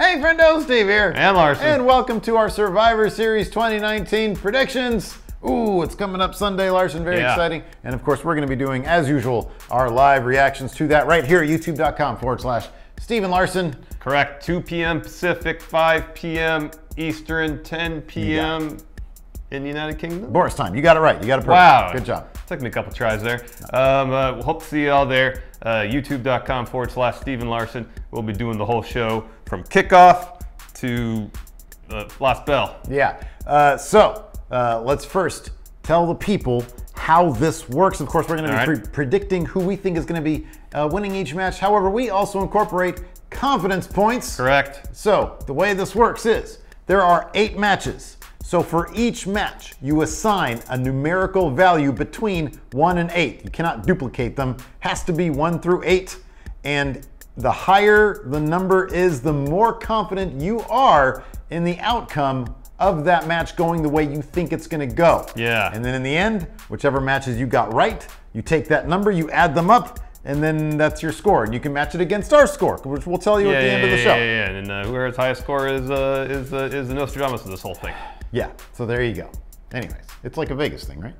Hey friendo, Steve here. And Larson. And welcome to our Survivor Series 2019 predictions. Ooh, it's coming up Sunday, Larson. Very exciting. And of course, we're going to be doing, as usual, our live reactions to that right here at youtube.com/Steven Larson. Correct. 2 p.m. Pacific, 5 p.m. Eastern, 10 p.m. in the United Kingdom. Boris time. You got it right. You got it perfect. Wow. Good job. Took me a couple tries there. We'll hope to see you all there. youtube.com/Steven Larson. We'll be doing the whole show from kickoff to last bell. Yeah. Let's first tell the people how this works. Of course, we're going to be predicting who we think is going to be winning each match. However, we also incorporate confidence points. Correct. So the way this works is there are 8 matches. So for each match, you assign a numerical value between 1 and 8. You cannot duplicate them. Has to be 1 through 8. And the higher the number is, the more confident you are in the outcome of that match going the way you think it's going to go. Yeah. And then in the end, whichever matches you got right, you take that number, you add them up, and then that's your score. And you can match it against our score, which we'll tell you at the end of the show. Yeah. And whoever's highest score is the Nostradamus of this whole thing. Yeah. So there you go. Anyways, it's like a Vegas thing, right?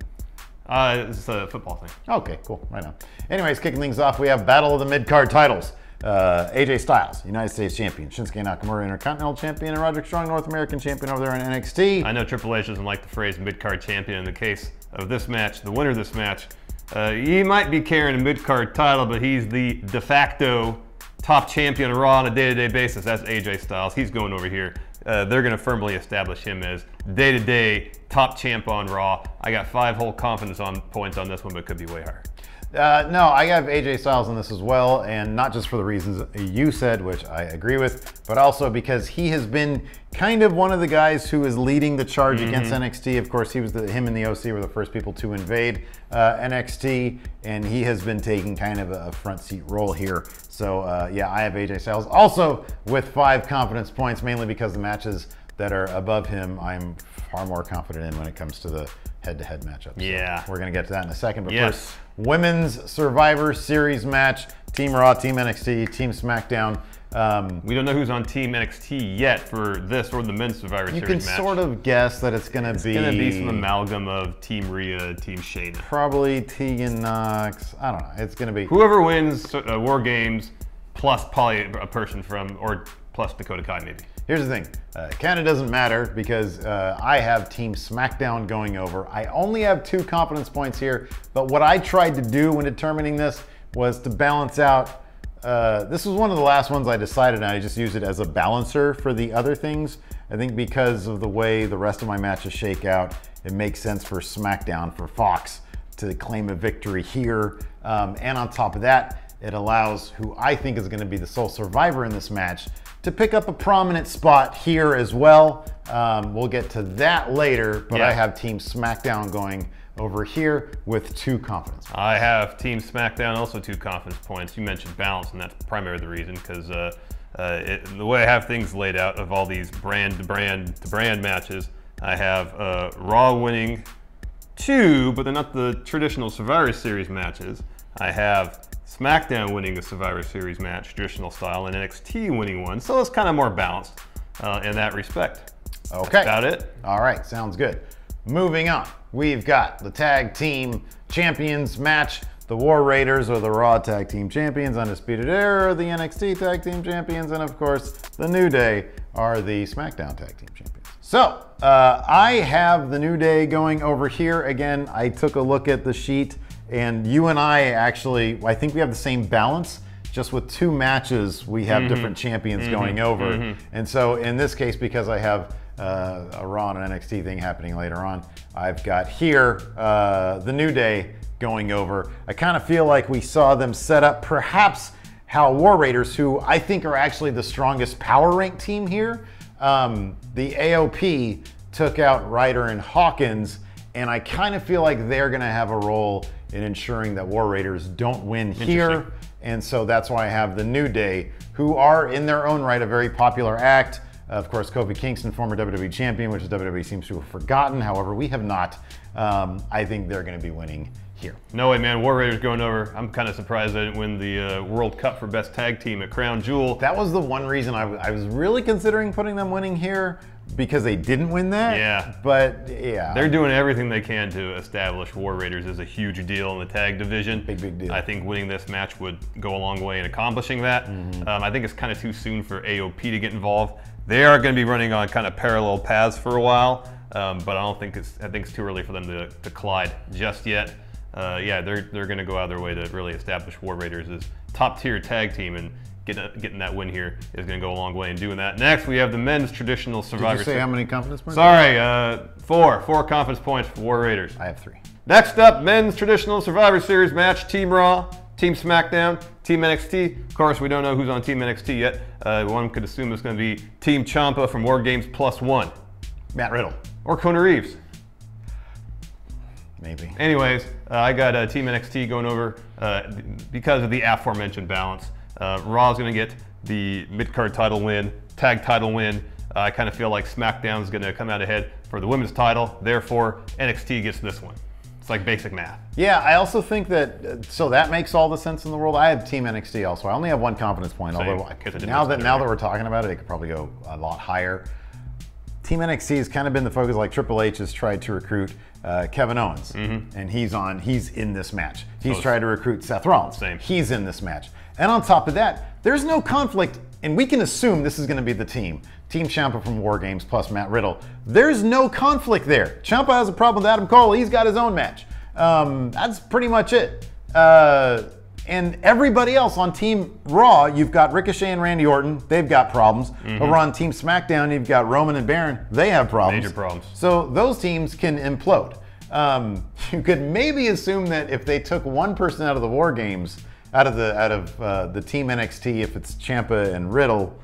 It's a football thing. Okay, cool. Right on. Anyways, kicking things off, we have Battle of the Mid-Card titles. AJ Styles, United States Champion. Shinsuke Nakamura, Intercontinental Champion. And Roderick Strong, North American Champion over there in NXT. I know Triple H doesn't like the phrase mid-card champion. In the case of this match, the winner of this match, he might be carrying a mid-card title, but he's the de facto top champion of Raw on a day-to-day basis. That's AJ Styles. He's going over here. They're going to firmly establish him as day-to-day top champ on Raw. I got 5 whole confidence points on this one, but it could be way higher. No, I have AJ Styles in this as well, and not just for the reasons you said, which I agree with, but also because he has been kind of one of the guys who is leading the charge against NXT. Of course, him and the OC were the first people to invade NXT, and he has been taking kind of a front seat role here. So yeah, I have AJ Styles also with 5 confidence points, mainly because the matches that are above him, I'm far more confident in when it comes to the head-to-head matchups. Yeah. So we're going to get to that in a second, but first, Women's Survivor Series match. Team Raw, Team NXT, Team SmackDown. We don't know who's on Team NXT yet for this or the Men's Survivor Series match. You can sort of guess that it's going to be... It's going to be some amalgam of Team Rhea, Team Shayna. Probably Tegan Knox. I don't know. It's going to be... Whoever wins War Games, plus probably a person from, or plus Dakota Kai maybe. Here's the thing, kind of doesn't matter because I have Team SmackDown going over. I only have 2 confidence points here, but what I tried to do when determining this was to balance out. This was one of the last ones I decided, and I just used it as a balancer for the other things. I think because of the way the rest of my matches shake out, it makes sense for SmackDown, for Fox, to claim a victory here. And on top of that, it allows who I think is going to be the sole survivor in this match to pick up a prominent spot here as well. We'll get to that later, but I have Team SmackDown going over here with 2 confidence points. I have Team SmackDown also 2 confidence points. You mentioned balance, and that's primarily the reason, because the way I have things laid out of all these brand-to-brand matches, I have Raw winning 2, but they're not the traditional Survivor Series matches. I have SmackDown winning a Survivor Series match, traditional style, and NXT winning one. So it's kind of more balanced in that respect. Okay. That's about it. All right, sounds good. Moving on, we've got the Tag Team Champions match. The War Raiders are the Raw Tag Team Champions, Undisputed Era are the NXT Tag Team Champions, and of course, the New Day are the SmackDown Tag Team Champions. So, I have the New Day going over here. Again, I took a look at the sheet, and you and I actually, I think we have the same balance, just with 2 matches, we have different champions going over. And so in this case, because I have a Raw and an NXT thing happening later on, I've got here the New Day going over. I kind of feel like we saw them set up perhaps how War Raiders, who I think are actually the strongest power rank team here, the AOP took out Ryder and Hawkins, and I kind of feel like they're going to have a role in ensuring that War Raiders don't win here. And so that's why I have the New Day, who are in their own right a very popular act. Of course, Kofi Kingston, former WWE champion, which WWE seems to have forgotten. However, we have not. I think they're going to be winning here. No way, man. War Raiders going over. I'm kind of surprised they didn't win the World Cup for Best Tag Team at Crown Jewel. That was the one reason I was really considering putting them winning here, because they didn't win that. Yeah. But yeah. They're doing everything they can to establish War Raiders as a huge deal in the tag division. Big deal. I think winning this match would go a long way in accomplishing that. I think it's kind of too soon for AOP to get involved. They are going to be running on kind of parallel paths for a while, but I think it's too early for them to collide just yet. Yeah, they're going to go out of their way to really establish War Raiders as top tier tag team, and getting that win here is going to go a long way in doing that. Next, we have the men's traditional Survivor Did you say how many confidence points? Sorry, four confidence points for War Raiders. I have 3. Next up, men's traditional Survivor Series match: Team Raw, Team SmackDown, Team NXT. Of course, we don't know who's on Team NXT yet. One could assume it's going to be Team Ciampa from War Games +1. Matt Riddle. Or Kona Reeves. Maybe. Anyways, I got Team NXT going over because of the aforementioned balance. Raw's going to get the mid-card title win, tag title win. I kind of feel like SmackDown's going to come out ahead for the women's title. Therefore, NXT gets this one. It's like basic math. Yeah, I also think that, so that makes all the sense in the world. I have Team NXT also. I only have 1 confidence point, Same, although now that we're talking about it, it could probably go a lot higher. Team NXT has kind of been the focus, like Triple H has tried to recruit Kevin Owens, and he's in this match. He's tried to recruit Seth Rollins. Same. He's in this match. And on top of that, there's no conflict, and we can assume this is going to be the team. Team Ciampa from War Games plus Matt Riddle. There's no conflict there. Ciampa has a problem with Adam Cole. He's got his own match. That's pretty much it. And everybody else on Team Raw, you've got Ricochet and Randy Orton. They've got problems. Over on Team SmackDown, you've got Roman and Baron. They have problems. Major problems. So those teams can implode. You could maybe assume that if they took one person out of the War Games, out of the Team NXT, if it's Ciampa and Riddle,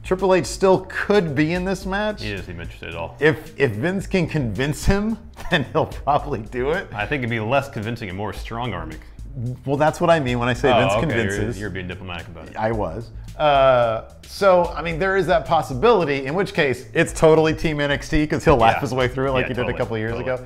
Triple H still could be in this match. He isn't interested at all. If Vince can convince him, then he'll probably do it. I think it'd be less convincing and more strong-arming. Well, that's what I mean when I say Vince convinces. You're being diplomatic about it. I was. So, I mean, there is that possibility, in which case it's totally Team NXT because he'll laugh his way through it like he did a couple of years ago.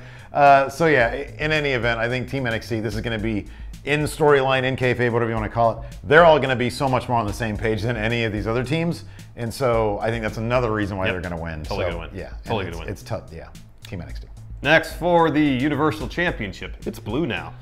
So, yeah, in any event, I think Team NXT, this is going to be in storyline, in kayfabe, whatever you want to call it. They're all going to be so much more on the same page than any of these other teams. And so I think that's another reason why they're going to win. Totally going to win. Yeah. Totally going to win. It's tough. Yeah. Team NXT. Next, for the Universal Championship, it's blue now.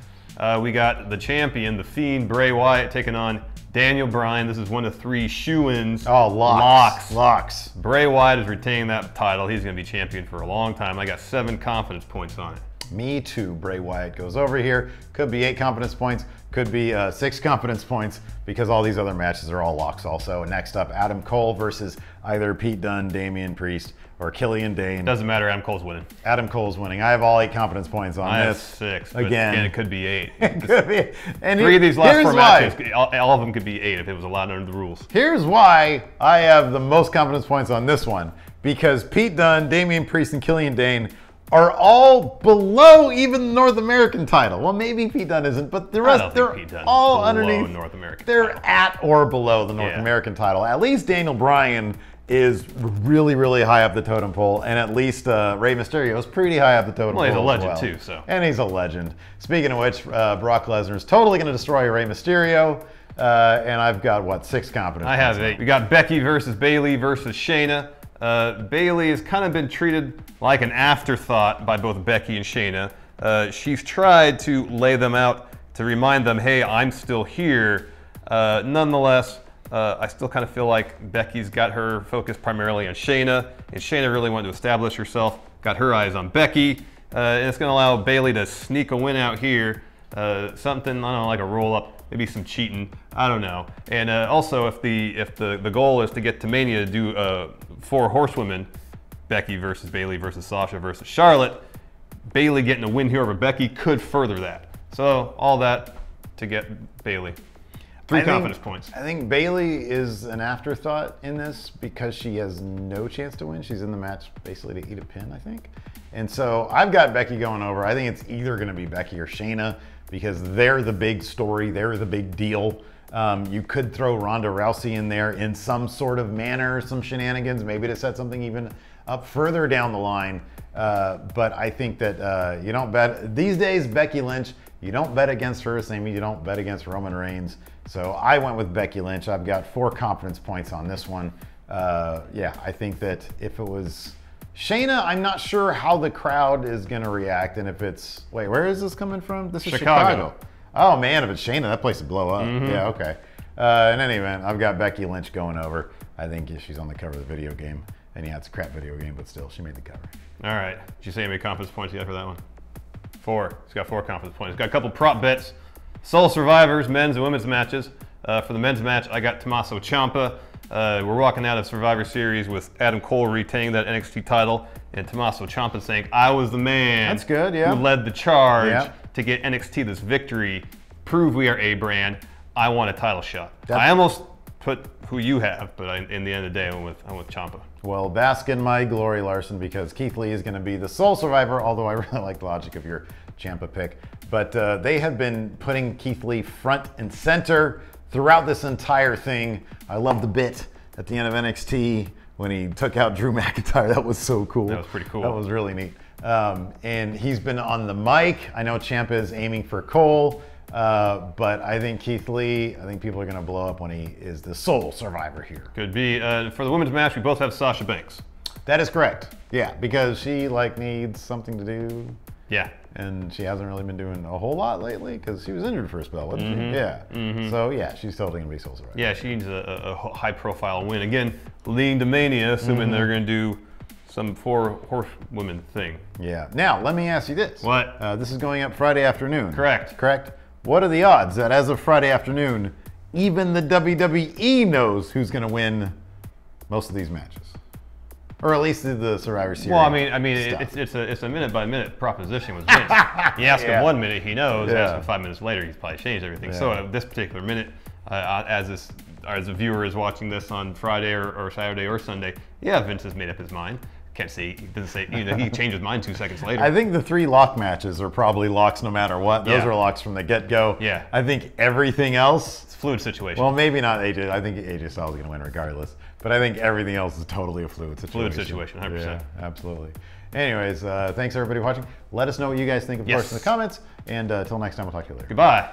We got the champion, the Fiend, Bray Wyatt, taking on Daniel Bryan. This is one of 3 shoo-ins. Oh, locks. Locks. Bray Wyatt is retaining that title. He's going to be champion for a long time. I got 7 confidence points on it. Me too. Bray Wyatt goes over here. Could be 8 confidence points. Could be 6 confidence points because all these other matches are all locks also. Next up, Adam Cole versus either Pete Dunne, Damian Priest, or Killian Dane. Doesn't matter. Adam Cole's winning. Adam Cole's winning. I have all 8 confidence points on I this. have 6. Again, it could be 8. It could be. And 3 of these last 4 why. matches, all of them could be 8 if it was allowed under the rules. Here's why I have the most confidence points on this one. Because Pete Dunne, Damian Priest, and Killian Dane are all below even the North American title. Well, maybe Pete Dunne isn't, but the rest, they're all underneath. North American they're title. at or below the North American title. At least Daniel Bryan is really, really high up the totem pole, and at least Rey Mysterio is pretty high up the totem pole. Well, he's a legend as well. too, so. And he's a legend. Speaking of which, Brock Lesnar is totally going to destroy Rey Mysterio, and I've got, what, 6 confidence I have points 8. We got Becky versus Bayley versus Shayna. Bayley has kind of been treated like an afterthought by both Becky and Shayna. She's tried to lay them out to remind them, hey, I'm still here. Nonetheless, I still kind of feel like Becky's got her focus primarily on Shayna, and Shayna really wanted to establish herself, got her eyes on Becky, and it's going to allow Bayley to sneak a win out here. Something, I don't know, like a roll-up, maybe some cheating, I don't know. And also, if the goal is to get to Mania to do 4 horsewomen, Becky versus Bayley versus Sasha versus Charlotte, Bayley getting a win here over Becky could further that. So all that to get Bayley. 3 confidence points. I think Bayley is an afterthought in this because she has no chance to win. She's in the match basically to eat a pin, I think. And so I've got Becky going over. I think it's either going to be Becky or Shayna because they're the big story. They're the big deal. You could throw Ronda Rousey in there in some sort of manner, some shenanigans, maybe to set something even up further down the line. But I think that you don't bet, these days, Becky Lynch, you don't bet against her, same as you don't bet against Roman Reigns. So I went with Becky Lynch. I've got 4 confidence points on this one. Yeah, I think that if it was Shayna, I'm not sure how the crowd is going to react. And if it's, wait, where is this coming from? This is Chicago. Oh man, if it's Shayna, that place would blow up. Yeah, okay. In any event, I've got Becky Lynch going over. I think she's on the cover of the video game. And yeah, it's a crap video game, but still, she made the cover. All right. Did you say how many confidence points you got for that one? 4. He's got 4 confidence points. He's got a couple prop bets. Sole survivors, men's and women's matches. For the men's match, I got Tommaso Ciampa. We're walking out of Survivor Series with Adam Cole retaining that NXT title and Tommaso Ciampa saying, I was the man. That's good, yeah. Who led the charge to get NXT this victory, prove we are a brand. I want a title shot. I almost put who you have, but in the end of the day, I'm with Ciampa. Well, bask in my glory, Larson, because Keith Lee is going to be the sole survivor, although I really like the logic of your Ciampa pick. But they have been putting Keith Lee front and center throughout this entire thing. I love the bit at the end of NXT when he took out Drew McIntyre. That was so cool. That was pretty cool. That was really neat. And he's been on the mic. I know Ciampa is aiming for Cole, but I think Keith Lee, I think people are going to blow up when he is the sole survivor here. Could be. For the women's match, we both have Sasha Banks. That is correct. Yeah, because she needs something to do. Yeah. And she hasn't really been doing a whole lot lately because she was injured for a spell, wasn't she? Yeah. So yeah, she's totally gonna be sole survivor. Yeah, she needs a high-profile win. Again, leading to Mania, assuming they're gonna do some 4 horsewomen thing. Yeah. Now let me ask you this. What? This is going up Friday afternoon. Correct. Correct. What are the odds that as of Friday afternoon, even the WWE knows who's gonna win most of these matches? Or at least the Survivor Series. Well, I mean, it's a minute-by-minute proposition with Vince. You ask him 1 minute, he knows. Ask him 5 minutes later, he's probably changed everything. So at this particular minute, as a viewer is watching this on Friday or Saturday or Sunday, yeah, Vince has made up his mind. Can't say he doesn't say he changed his mind 2 seconds later. I think the 3 lock matches are probably locks no matter what. Those are locks from the get-go. Yeah. I think everything else, it's a fluid situation. Well, maybe not AJ. I think AJ Styles is going to win regardless. But I think everything else is totally a fluid situation. Fluid situation, 100%. Yeah, absolutely. Anyways, thanks everybody for watching. Let us know what you guys think, of course, in the comments. And until next time, we'll talk to you later. Goodbye.